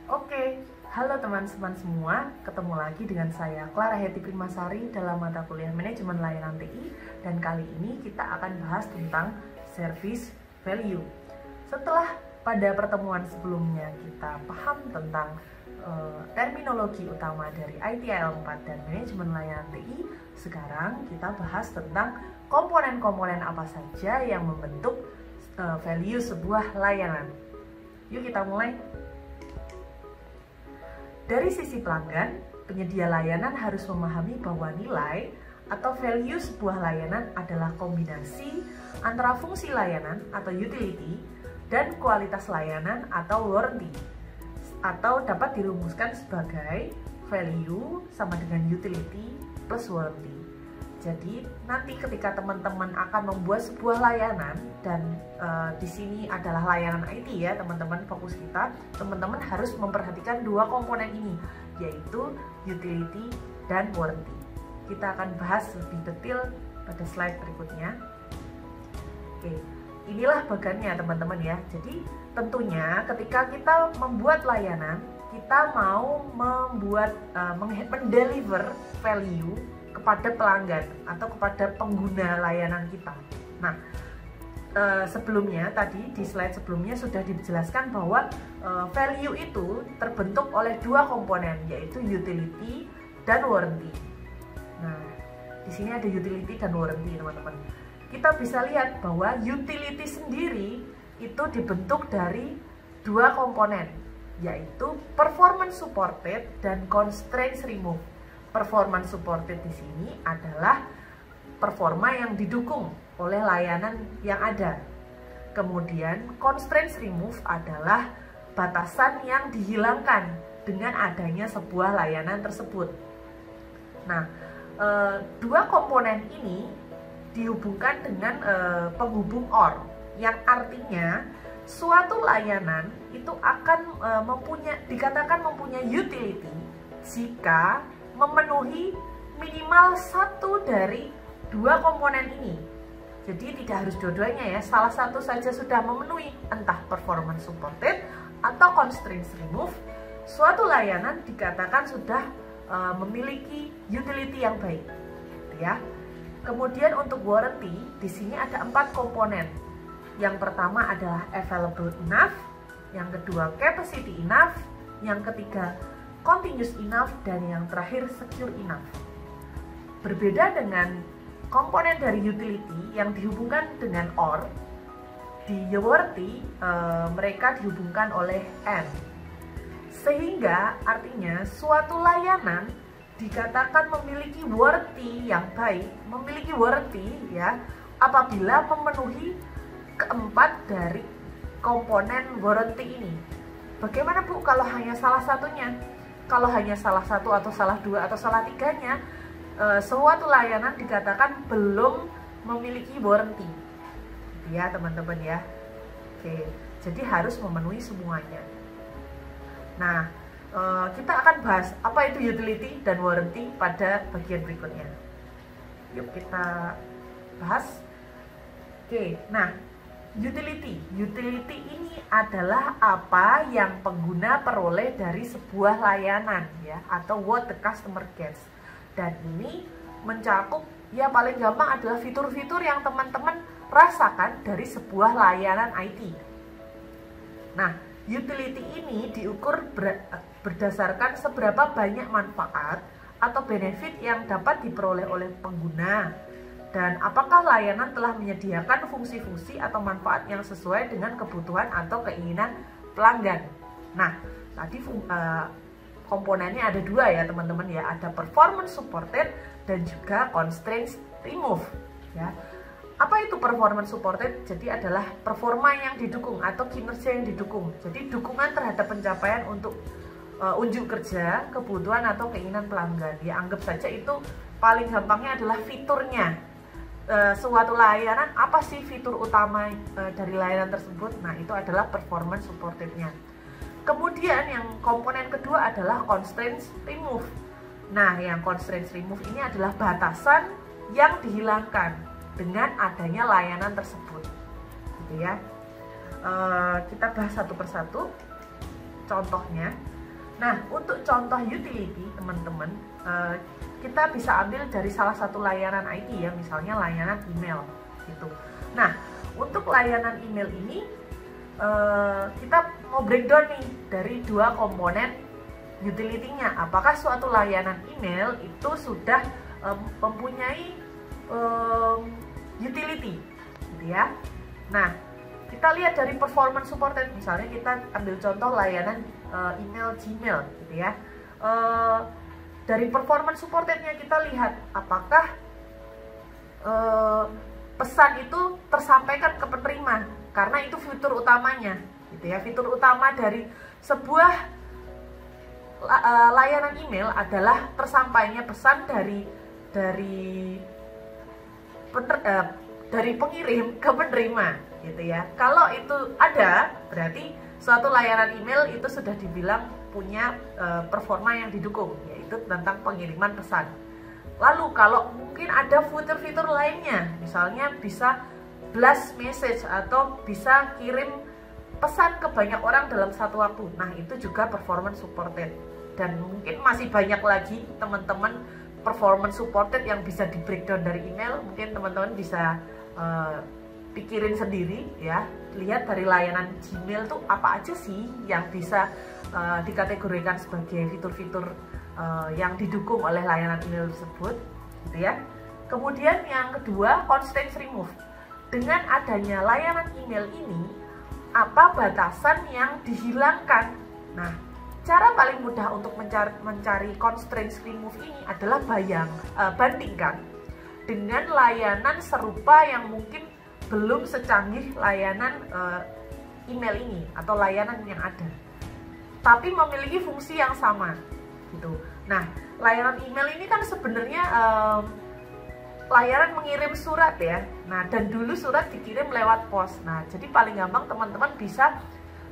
Oke, halo teman-teman semua, ketemu lagi dengan saya Clara Heti Primasari dalam mata kuliah Manajemen Layanan TI, dan kali ini kita akan bahas tentang service value. Setelah pada pertemuan sebelumnya kita paham tentang terminologi utama dari ITIL 4 dan Manajemen Layanan TI, sekarang kita bahas tentang komponen-komponen apa saja yang membentuk value sebuah layanan. Yuk kita mulai. Dari sisi pelanggan, penyedia layanan harus memahami bahwa nilai atau value sebuah layanan adalah kombinasi antara fungsi layanan atau utility dan kualitas layanan atau warranty, atau dapat dirumuskan sebagai value sama dengan utility plus warranty. Jadi nanti ketika teman-teman akan membuat sebuah layanan, dan di sini adalah layanan IT ya teman-teman, fokus kita, teman-teman harus memperhatikan dua komponen ini, yaitu utility dan warranty. Kita akan bahas lebih detail pada slide berikutnya. Oke, inilah bagannya teman-teman ya. Jadi tentunya ketika kita membuat layanan, kita mau mendeliver value kepada pelanggan atau kepada pengguna layanan kita. Nah, sebelumnya tadi di slide sebelumnya sudah dijelaskan bahwa value itu terbentuk oleh dua komponen, yaitu utility dan warranty. Nah, di sini ada utility dan warranty teman-teman. Kita bisa lihat bahwa utility sendiri itu dibentuk dari dua komponen, yaitu performance supported dan constraints removed. Performance supported di sini adalah performa yang didukung oleh layanan yang ada. Kemudian constraints remove adalah batasan yang dihilangkan dengan adanya sebuah layanan tersebut. Nah, dua komponen ini dihubungkan dengan penghubung OR, yang artinya suatu layanan itu akan dikatakan mempunyai utility jika memenuhi minimal satu dari dua komponen ini. Jadi tidak harus dua-duanya ya, salah satu saja sudah memenuhi, entah performance supported atau constraints remove, suatu layanan dikatakan sudah memiliki utility yang baik, ya. Kemudian untuk warranty di sini ada 4 komponen. Yang pertama adalah available enough, yang kedua capacity enough, yang ketiga continuous enough, dan yang terakhir secure enough. Berbeda dengan komponen dari utility yang dihubungkan dengan OR, di warranty mereka dihubungkan oleh AND. Sehingga artinya suatu layanan dikatakan memiliki warranty yang baik, memiliki warranty ya, apabila memenuhi keempat dari komponen warranty ini. Bagaimana Bu kalau hanya salah satunya? Kalau hanya salah satu atau salah dua atau salah tiganya, suatu layanan dikatakan belum memiliki warranty, ya teman-teman ya. Oke, jadi harus memenuhi semuanya. Nah, kita akan bahas apa itu utility dan warranty pada bagian berikutnya. Yuk kita bahas. Oke, nah, utility ini adalah apa yang pengguna peroleh dari sebuah layanan ya, atau what the customer gets. Dan ini mencakup ya paling gampang adalah fitur-fitur yang teman-teman rasakan dari sebuah layanan IT. Nah, utility ini diukur berdasarkan seberapa banyak manfaat atau benefit yang dapat diperoleh oleh pengguna, dan apakah layanan telah menyediakan fungsi-fungsi atau manfaat yang sesuai dengan kebutuhan atau keinginan pelanggan. Nah, tadi komponennya ada dua ya teman-teman ya, ada performance supported dan juga constraints remove ya. Apa itu performance supported? Jadi adalah performa yang didukung atau kinerja yang didukung. Jadi dukungan terhadap pencapaian untuk unjuk kerja, kebutuhan atau keinginan pelanggan. Ya anggap saja itu paling gampangnya adalah fiturnya. Suatu layanan, apa sih fitur utama dari layanan tersebut? Nah, itu adalah performance supported-nya. Kemudian yang komponen kedua adalah constraints remove. Nah, yang constraints remove ini adalah batasan yang dihilangkan dengan adanya layanan tersebut, gitu ya. Kita bahas satu persatu. Contohnya, Nah, untuk contoh utility teman-teman, kita bisa ambil dari salah satu layanan IT ya, misalnya layanan email gitu. Nah, untuk layanan email ini kita mau breakdown nih dari dua komponen utility-nya. Apakah suatu layanan email itu sudah mempunyai utility gitu ya. Nah, kita lihat dari performance supported, misalnya kita ambil contoh layanan email Gmail gitu ya. Dari performance supportednya kita lihat apakah pesan itu tersampaikan ke penerima, karena itu fitur utamanya gitu ya. Fitur utama dari sebuah layanan email adalah tersampainya pesan dari pengirim ke penerima gitu ya. Kalau itu ada, berarti suatu layanan email itu sudah dibilang punya performa yang didukung, yaitu tentang pengiriman pesan. Lalu kalau mungkin ada fitur-fitur lainnya, misalnya bisa blast message atau bisa kirim pesan ke banyak orang dalam satu waktu, nah itu juga performance supported. Dan mungkin masih banyak lagi teman-teman performance supported yang bisa di breakdown dari email. Mungkin teman-teman bisa pikirin sendiri ya, lihat dari layanan Gmail tuh apa aja sih yang bisa dikategorikan sebagai fitur-fitur yang didukung oleh layanan email tersebut gitu ya. Kemudian yang kedua, constraints remove. Dengan adanya layanan email ini, apa batasan yang dihilangkan? Nah, cara paling mudah untuk mencari constraints remove ini adalah bandingkan dengan layanan serupa yang mungkin belum secanggih layanan email ini atau layanan yang ada, tapi memiliki fungsi yang sama gitu. Nah, layanan email ini kan sebenarnya layanan mengirim surat ya. Nah, dan dulu surat dikirim lewat pos. Nah, jadi paling gampang teman-teman bisa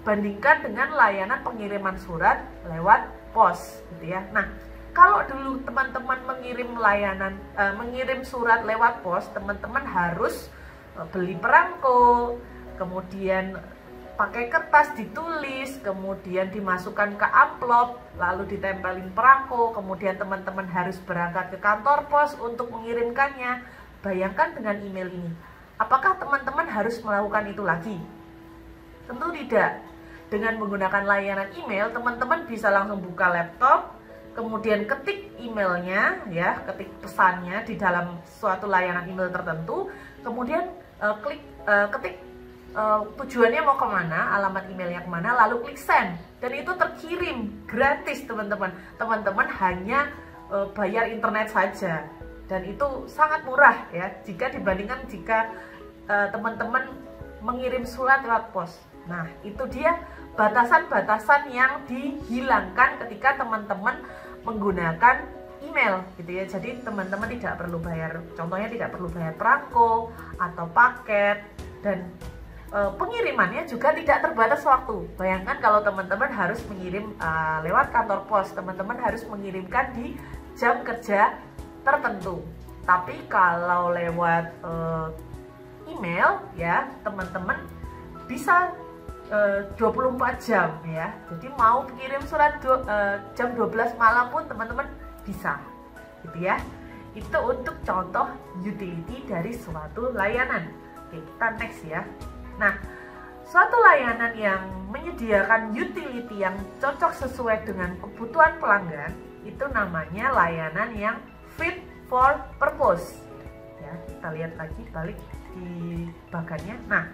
bandingkan dengan layanan pengiriman surat lewat pos gitu ya. Nah, kalau dulu teman-teman mengirim surat lewat pos, teman-teman harus beli perangko, kemudian pakai kertas ditulis, kemudian dimasukkan ke amplop, lalu ditempelin perangko, kemudian teman-teman harus berangkat ke kantor pos untuk mengirimkannya. Bayangkan dengan email ini, apakah teman-teman harus melakukan itu lagi? Tentu tidak. Dengan menggunakan layanan email, teman-teman bisa langsung buka laptop, kemudian ketik emailnya ya, ketik pesannya di dalam suatu layanan email tertentu, kemudian ketik tujuannya mau kemana, alamat emailnya kemana, lalu klik send, dan itu terkirim gratis teman-teman. Teman-teman hanya bayar internet saja, dan itu sangat murah ya jika dibandingkan jika teman-teman mengirim surat lewat pos. Nah, itu dia batasan-batasan yang dihilangkan ketika teman-teman menggunakan email gitu ya. Jadi teman-teman tidak perlu bayar, contohnya tidak perlu bayar perangko atau paket, dan pengirimannya juga tidak terbatas waktu. Bayangkan kalau teman-teman harus mengirim lewat kantor pos, teman-teman harus mengirimkan di jam kerja tertentu. Tapi kalau lewat email ya, teman-teman bisa 24 jam ya. Jadi mau kirim surat jam 12 malam pun teman-teman bisa gitu ya. Itu untuk contoh utility dari suatu layanan. Oke, kita next ya. Nah, suatu layanan yang menyediakan utility yang cocok sesuai dengan kebutuhan pelanggan itu namanya layanan yang fit for purpose. Ya, kita lihat lagi balik di bagannya. Nah,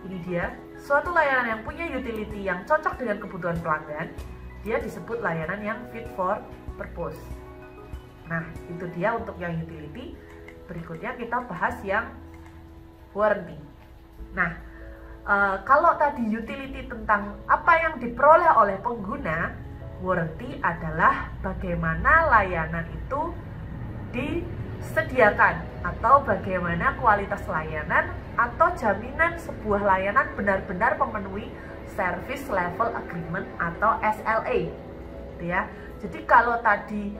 ini dia, suatu layanan yang punya utility yang cocok dengan kebutuhan pelanggan, dia disebut layanan yang fit for purpose. Nah, itu dia untuk yang utility. Berikutnya kita bahas yang warranty. Nah, kalau tadi utility tentang apa yang diperoleh oleh pengguna, warranty adalah bagaimana layanan itu disediakan atau bagaimana kualitas layanan atau jaminan sebuah layanan benar-benar memenuhi Service Level Agreement atau SLA. Ya. Jadi kalau tadi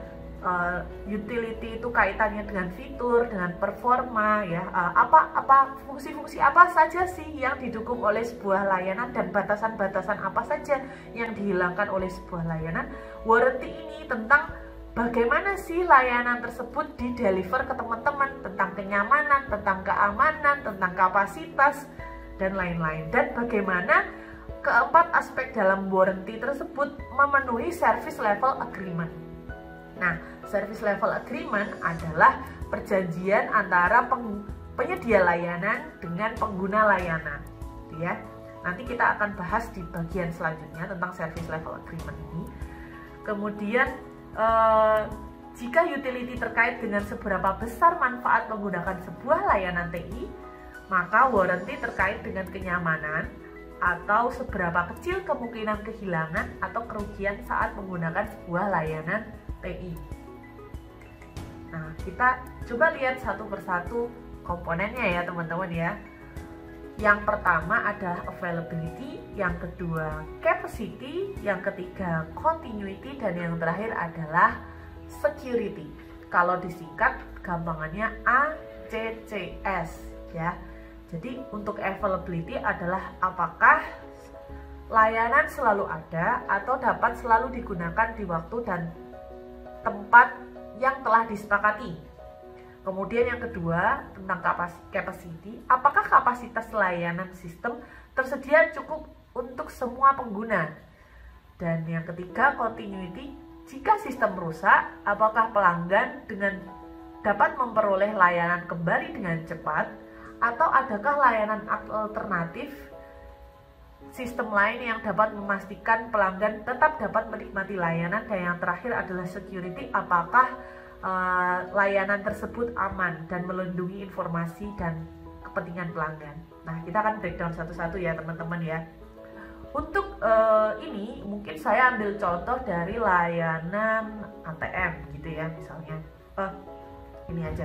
utility itu kaitannya dengan fitur, dengan performa ya, apa fungsi-fungsi apa saja sih yang didukung oleh sebuah layanan dan batasan-batasan apa saja yang dihilangkan oleh sebuah layanan. Warranty ini tentang bagaimana sih layanan tersebut di-deliver ke teman-teman, tentang kenyamanan, tentang keamanan, tentang kapasitas dan lain-lain, dan bagaimana keempat aspek dalam warranty tersebut memenuhi service level agreement. Nah, service level agreement adalah perjanjian antara penyedia layanan dengan pengguna layanan, gitu ya. Nanti kita akan bahas di bagian selanjutnya tentang service level agreement ini. Kemudian, jika utility terkait dengan seberapa besar manfaat menggunakan sebuah layanan TI, maka warranty terkait dengan kenyamanan atau seberapa kecil kemungkinan kehilangan atau kerugian saat menggunakan sebuah layanan TI. Nah, kita coba lihat satu persatu komponennya ya teman-teman ya. Yang pertama adalah availability, yang kedua capacity, yang ketiga continuity, dan yang terakhir adalah security. Kalau disingkat gampangannya ACCS ya. Jadi untuk availability adalah apakah layanan selalu ada atau dapat selalu digunakan di waktu dan tempat yang telah disepakati. Kemudian yang kedua tentang capacity, apakah kapasitas layanan sistem tersedia cukup untuk semua pengguna. Dan yang ketiga continuity, jika sistem rusak, apakah pelanggan dapat memperoleh layanan kembali dengan cepat, atau adakah layanan alternatif sistem lain yang dapat memastikan pelanggan tetap dapat menikmati layanan. Dan yang terakhir adalah security, apakah layanan tersebut aman dan melindungi informasi dan kepentingan pelanggan. Nah, kita akan breakdown satu-satu ya teman-teman ya. Untuk ini mungkin saya ambil contoh dari layanan ATM gitu ya, misalnya ini aja,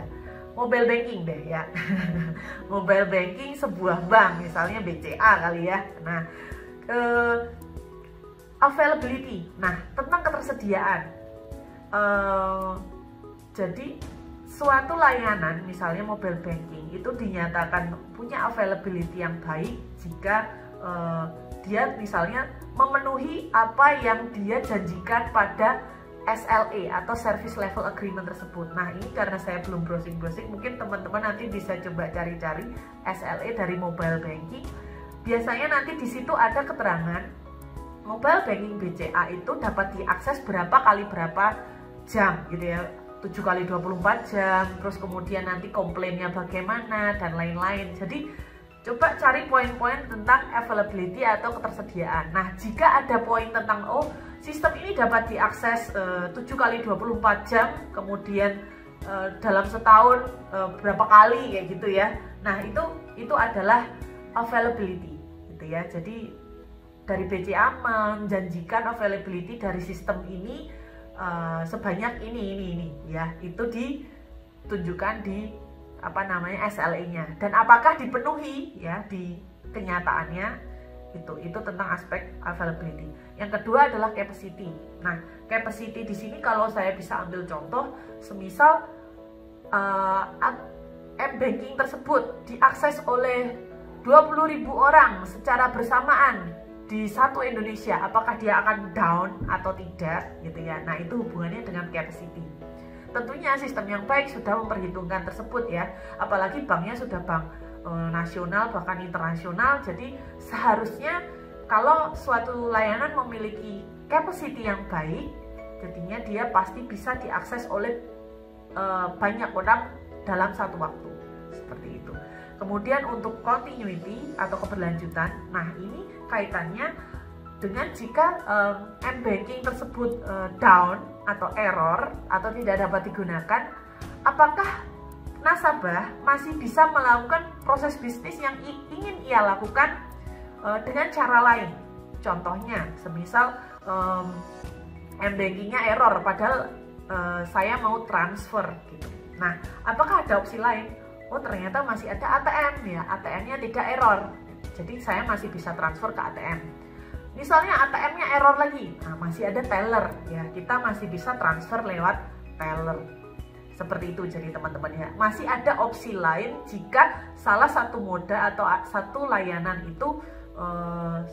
mobile banking deh ya. Mobile banking sebuah bank, misalnya BCA kali ya. Nah, availability, nah tentang ketersediaan. Jadi suatu layanan misalnya mobile banking itu dinyatakan punya availability yang baik jika dia misalnya memenuhi apa yang dia janjikan pada SLA atau Service Level Agreement tersebut. Nah, ini karena saya belum browsing-browsing, mungkin teman-teman nanti bisa coba cari-cari SLA dari mobile banking. Biasanya nanti di situ ada keterangan mobile banking BCA itu dapat diakses berapa kali berapa jam gitu ya, 7 kali 24 jam, terus kemudian nanti komplainnya bagaimana dan lain-lain. Jadi coba cari poin-poin tentang availability atau ketersediaan. Nah, jika ada poin tentang sistem ini dapat diakses 7 kali 24 jam, kemudian dalam setahun berapa kali kayak gitu ya. Nah, itu adalah availability gitu ya. Jadi dari BCA menjanjikan availability dari sistem ini sebanyak ini ya. Itu ditunjukkan di SLA-nya, dan apakah dipenuhi ya di kenyataannya. Itu tentang aspek availability. Yang kedua adalah capacity. Nah, capacity di sini kalau saya bisa ambil contoh, semisal m-banking tersebut diakses oleh 20.000 orang secara bersamaan di satu Indonesia, apakah dia akan down atau tidak gitu ya. Nah, itu hubungannya dengan capacity. Tentunya sistem yang baik sudah memperhitungkan tersebut ya, apalagi banknya sudah bank nasional bahkan internasional. Jadi seharusnya kalau suatu layanan memiliki capacity yang baik, jadinya dia pasti bisa diakses oleh banyak orang dalam satu waktu, seperti itu. Kemudian untuk continuity atau keberlanjutan, nah ini kaitannya dengan jika m-banking tersebut down atau error atau tidak dapat digunakan, apakah nasabah masih bisa melakukan proses bisnis yang ingin ia lakukan dengan cara lain. Contohnya, semisal m-bankingnya error padahal saya mau transfer gitu. Nah, apakah ada opsi lain? Oh, ternyata masih ada ATM ya, ATM-nya tidak error, jadi saya masih bisa transfer ke ATM. Misalnya ATM-nya error lagi, nah masih ada teller ya, kita masih bisa transfer lewat teller. Seperti itu jadi teman-teman ya. Masih ada opsi lain jika salah satu moda atau satu layanan itu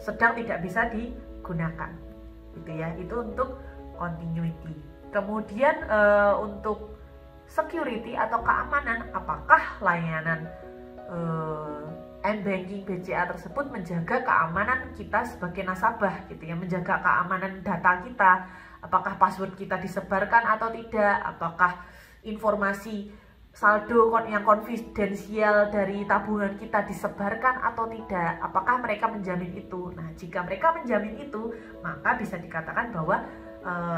sedang tidak bisa digunakan. Gitu ya. Itu untuk continuity. Kemudian untuk security atau keamanan, apakah layanan m-banking BCA tersebut menjaga keamanan kita sebagai nasabah gitu ya, menjaga keamanan data kita, apakah password kita disebarkan atau tidak, apakah informasi saldo yang konfidensial dari tabungan kita disebarkan atau tidak, apakah mereka menjamin itu. Nah, jika mereka menjamin itu, maka bisa dikatakan bahwa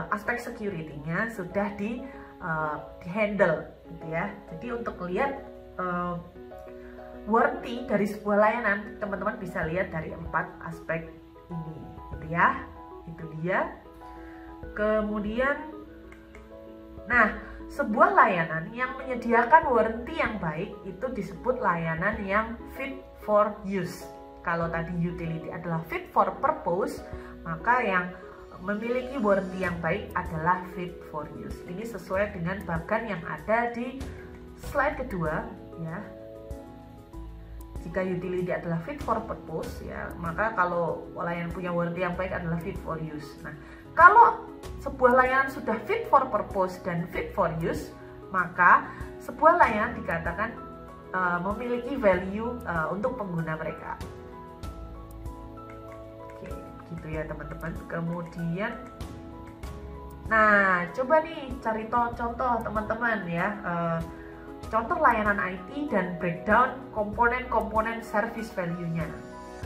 aspek security-nya sudah di-handle gitu ya. Jadi untuk melihat worthy dari sebuah layanan, teman-teman bisa lihat dari 4 aspek ini gitu ya. Itu dia. Kemudian sebuah layanan yang menyediakan warranty yang baik itu disebut layanan yang fit for use. Kalau tadi utility adalah fit for purpose, maka yang memiliki warranty yang baik adalah fit for use. Ini sesuai dengan bagan yang ada di slide kedua ya. Jika utility adalah fit for purpose ya, maka kalau layanan punya warranty yang baik adalah fit for use. Nah, kalau sebuah layanan sudah fit for purpose dan fit for use, maka sebuah layanan dikatakan memiliki value untuk pengguna mereka. Oke, gitu ya teman-teman. Kemudian, nah coba nih cari contoh teman-teman ya. Contoh layanan IT dan breakdown komponen-komponen service value-nya.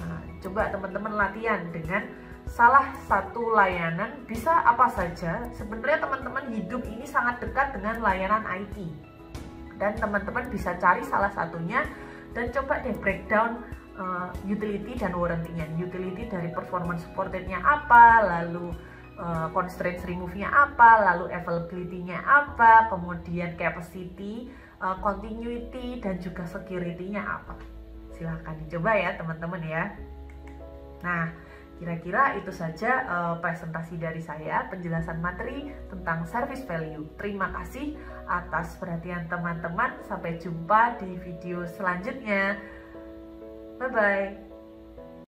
Nah, coba teman-teman latihan dengan salah satu layanan, bisa apa saja. Sebenarnya teman-teman hidup ini sangat dekat dengan layanan IT. Dan teman-teman bisa cari salah satunya dan coba deh breakdown utility dan warranty-nya. Utility dari performance supported-nya apa, lalu constraints remove-nya apa, lalu availability-nya apa, kemudian capacity, continuity, dan juga security-nya apa. Silahkan dicoba ya teman-teman ya. Nah, kira-kira itu saja presentasi dari saya, penjelasan materi tentang service value. Terima kasih atas perhatian teman-teman. Sampai jumpa di video selanjutnya. Bye-bye.